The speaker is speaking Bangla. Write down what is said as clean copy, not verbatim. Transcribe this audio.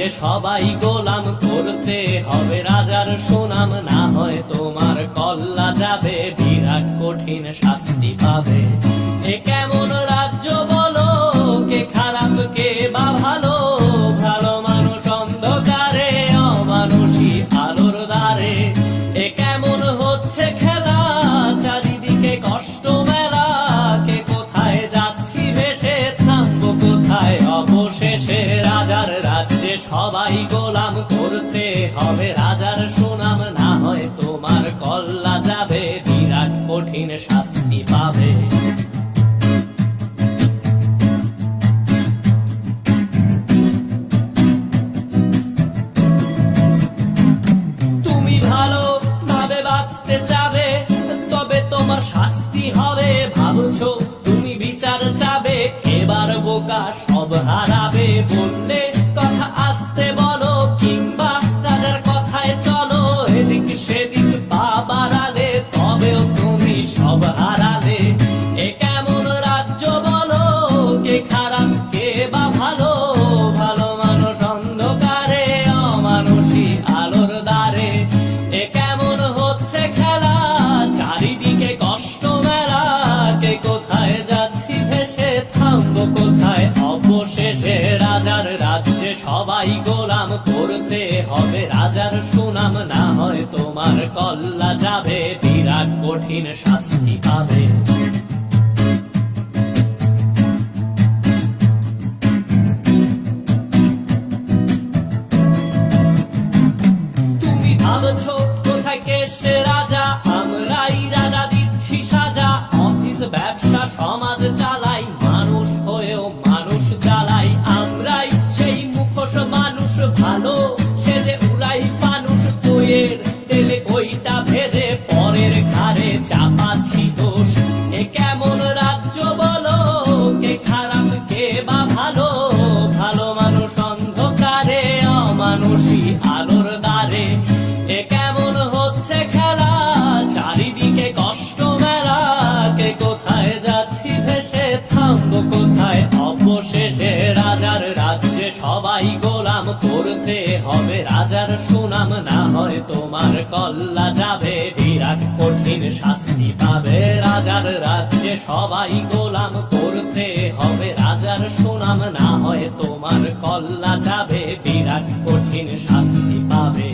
রাজ্যে সবাই গোলাম, করতে হবে রাজার সুনাম, না হয় তোমার কল্লা যাবে, বিরাট কঠিন শাস্তি পাবে। এ কেমন রাজ্য বলো, কে খারাপ কে বা ভালো, ভালো মানুষ অন্ধকারে, অমানুষী আলোর দ্বারে। এ কেমন হচ্ছে খেলা, চারিদিকে কষ্ট মেলা, কে কোথায় যাচ্ছি ভেসে, থামবো কোথায় অবশেষে। রাজার রাজ্যে সবাই গোলাম, করতে হবে রাজার সুনাম, না হয় তোমার কল্লা যাবে, বিরাট কঠিন শাস্তি পাবে। তুমি ভালো ভাবে বাঁচতে চাবে, তবে তোমার শাস্তি হবে। ভাবছো তুমি বিচার চাবে, এবার বোকা সব হারাবে। বললে কথা আসতে বলো, কিংবা রাজার কথায় চলো, এদিক সেদিক পা বাড়ালে, তবেও তুমি সব হারালে। এ কেমন রাজ্য বলো, কে খারাপ কে বা ভালো, ভালো মানুষ অন্ধকারে, অমানুষী আলোর দ্বারে। এ কেমন হচ্ছে খেলা, চারিদিকে কষ্ট মেলা, কে কোথায় যাচ্ছি ভেসে, থামবো কোথায় অবশেষে। রাজার রাজ্যে সবাই গোলাম, করতে হবে রাজার সুনাম, না হয় তোমার কল্লা যাবে, বিরাট কঠিন শাস্তি পাবে। তুমি ভাবছো কোথায় কে সে রাজা, আমরাই রাজা দিচ্ছি সাজা। অফিস ব্যবসা সমাজ চালাই, মানুষ হয়েও মানুষ জ্বালাই। আমরাই সেই মুখোশ মানুষ ভালো, সে যে উড়াই ফানুষ দইয়ের তেলে, ওইটা ভেজে পরের ঘাড়ে চাপাচ্ছি দোষ। এ কেমন রাজ্য বলো, কে খারাপ কে বা ভালো, ভালো মানুষ অন্ধকারে, অমানুষী আলোর দ্বারে। এ কেমন হচ্ছে খেলা, চারিদিকে কষ্ট মেলা, কে কোথায় যাচ্ছি ভেসে, থামবো কোথায় অবশেষে। রাজার রাজ্যে সবাই গোলাম, করতে হবে রাজার সুনাম, না হয় তোমার কল্লা যাবে, বিরাট কঠিন শাস্তি পাবে। রাজার রাজ্যে সবাই গোলাম, করতে হবে রাজার সুনাম, না হয় তোমার কল্লা যাবে, বিরাট কঠিন শাস্তি পাবে।